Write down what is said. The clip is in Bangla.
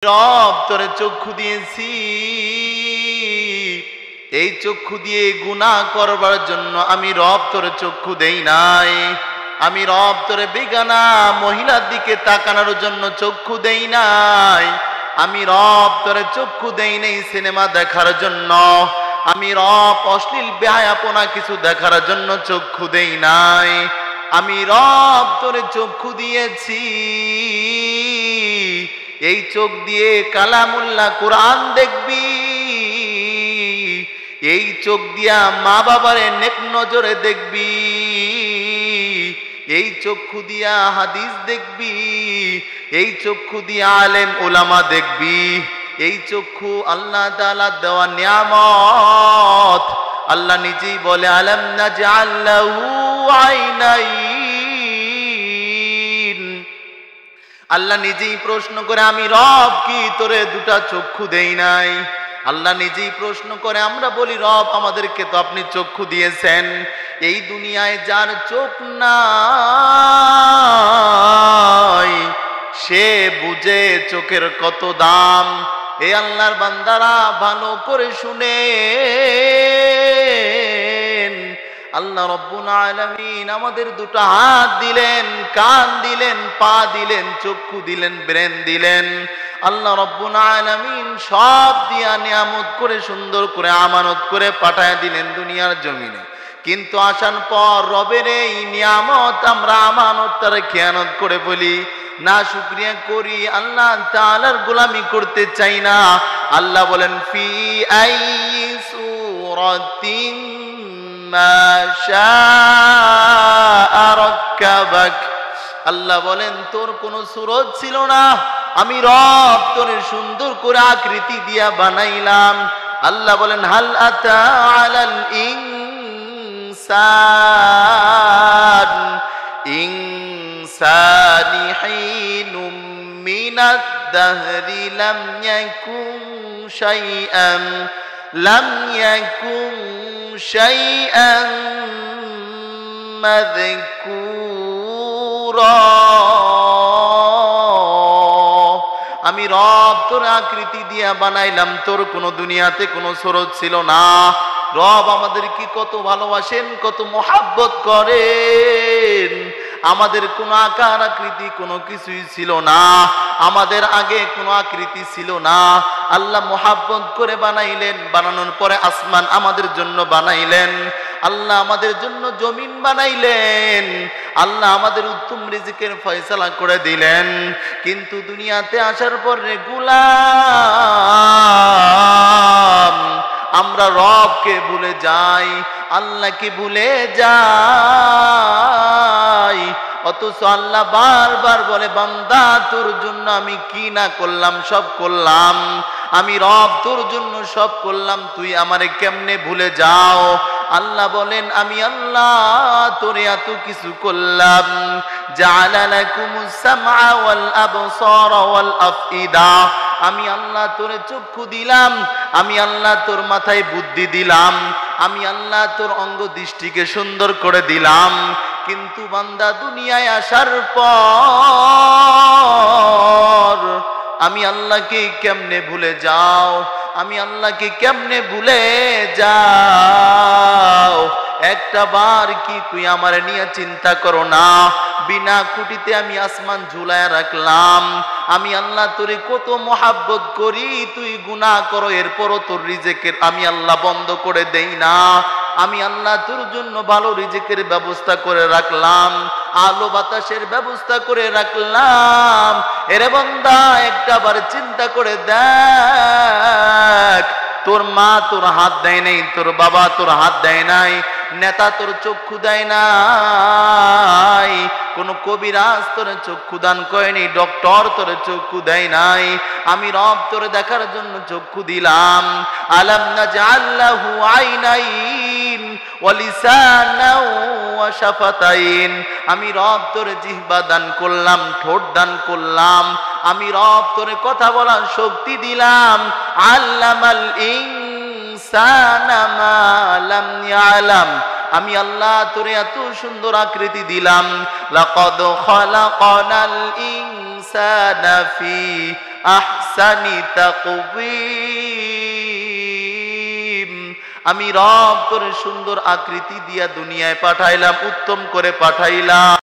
রব তোরে চক্ষু দিয়েছি, এই চক্ষু দিয়ে গুনাহ করবার জন্য আমি রব তোরে চক্ষু দেই নাই। আমি রব তোরে বেগানা মহিলার দিকে তাকানোর জন্য চক্ষু দেই নাই। আমি রব তোরে চক্ষু দেই নাই সিনেমা দেখার জন্য। আমি রব অশ্লীল বেহায়াপনা কিছু দেখার জন্য চক্ষু দেই নাই। আমি রব তোরে চক্ষু দিয়েছি, এই চোখ দিয়ে কালামুল্লাহ কোরআন দেখবি, এই চোখ দিয়া মা বাবারে নেক নজরে দেখবি, এই চক্ষু দিয়া হাদিস দেখবি, এই চক্ষু দিয়া আলেম ওলামা দেখবি। এই চক্ষু আল্লাহ তাআলা দেওয়া নিয়ামত। আল্লাহ নিজেই বলে আলাম নাজআল লাহু আইনাইন। আল্লাহ নিজেই প্রশ্ন করে আমি রব কি তোরে দুটা চক্ষু দেই নাই? আল্লাহ নিজেই প্রশ্ন করে, আমরা বলি রব আমাদেরকে তো আপনি চক্ষু দিয়েছেন। এই দুনিয়ায় যার চোখ নাই সে বুঝে চোখের কত দাম। এই আল্লাহর বান্দারা ভালো করে শুনেন, আল্লাহ রব্বুল আলামিন আমাদের দুটো হাত দিলেন, কান দিলেন, পা দিলেন, চক্ষু দিলেন, ব্রেন দিলেন। আল্লাহ রব্বুল আলামিন সব দিয়া নিয়ামত করে সুন্দর করে আমানত করে পাঠায় দিলেন দুনিয়ার জমিনে। কিন্তু আসার পর রবের এই নিয়ামত আমরা আমানত তার খেয়ানত করে বলি, না শুকরিয়া করি, আল্লাহ তাআলার গোলামি করতে চাই না। আল্লাহ বলেন ফি আই সূরাতিন মা শাআ রাক্কাবাক। আল্লাহ বলেন তোর কোনো সুরত ছিল না, আমি রব তোরে সুন্দর করে আকৃতি দিয়া বানাইলাম। আল্লাহ বলেন হাল আতা আলাল ইনসান ইনসানি হিনুম মিনাদ দাহরি লাম ইয়াকুন শাইআন লাম ইয়াকুন শাইআন মাযকুরা। আমি রব তোর আকৃতি দিয়া বানাইলাম, তোর কোনো দুনিয়াতে কোনো সুরত ছিল না। রব আমাদের কি কত ভালোবাসেন, কত মোহাব্বত করেন। আমাদের কোনো আকার আকৃতি কোনো কিছুই ছিল না, আমাদের আগে কোনো আকৃতি ছিল না। আল্লাহ মোহাব্বত করে বানাইলেন, বানানোর পরে আসমান আমাদের জন্য বানাইলেন। আল্লাহ আমাদের জন্য জমিন বানাইলেন। আল্লাহ আমাদের উত্তম রিজিকের ফয়সালা করে দিলেন। কিন্তু দুনিয়াতে আসার পর রে গোলাম আমরা রবকে ভুলে যাই, আল্লাহকে ভুলে যাই। অথচ আল্লাহ বারবার বলে বান্দা তোর জন্য আমি কি না করলাম, সব করলাম। আমি রব তোর জন্য সব করলাম, তুই আমারে কেমনে ভুলে যাও? আল্লাহ বলেন আমি আল্লাহ তোরে এত কিছু করলাম। জাআলা লাকুমুস সামআ ওয়াল আবসারা ওয়াল আফইদা। আমি আল্লাহ তোরে চক্ষু দিলাম, আমি আল্লাহ তোর মাথায় বুদ্ধি দিলাম, আমি আল্লাহ তোর অঙ্গ দৃষ্টিকে সুন্দর করে দিলাম। কিন্তু বান্দা দুনিয়ায় আসার পর আমি আল্লাহকে কেমনে ভুলে যাও? আমি আল্লাহকে কেমনে ভুলে যাও? একটা বার কি তুই আমার নিয়ে চিন্তা করো না? বিনা খুঁটিতে আমি আসমান ঝুলায় রাখলাম। আমি আল্লাহ তোরে কত মোহাব্বত করি, তুই গুনাহ করো, এরপরও তোর রিজিকের আমি আল্লাহ বন্ধ করে দেই না। আমি আল্লাহ তোর জন্য ভালো রিজিকের ব্যবস্থা করে রাখলাম, আলো বাতাসের ব্যবস্থা করে রাখলাম। এরে বান্দা একটা বার চিন্তা করে দেখ, তোর মা তোর হাত দেয় নাই, তোর বাবা তোর হাত দেয় নাই, নেতা তোর চক্ষু দেয় নাই, কোন কবিরাজ তোর চক্ষু দান করেনি, ডক্টর তোর চক্ষু দেয় নাই। আমি রব তোরে দেখার জন্য চক্ষু দিলাম। আলাম নাজআল লাহু আইনাইন ওয়া লিসানাও ওয়া শাফাতাইন। আমি রব তোরে জিহ্বা দান করলাম, ঠোঁট দান করলাম। আমি রব তোরে কথা বলার শক্তি দিলাম। আল্লামাল ইনসানা মা লাম ইয়ালাম। আমি আল্লাহ তোরে এত সুন্দর আকৃতি দিলাম। লাকাদ খালাকানাল ইনসানা ইনসানা ফি আহসানি তাকওয়িম। আমি রব তোর সুন্দর আকৃতি দিয়া দুনিয়ায় পাঠাইলাম, উত্তম করে পাঠাইলাম।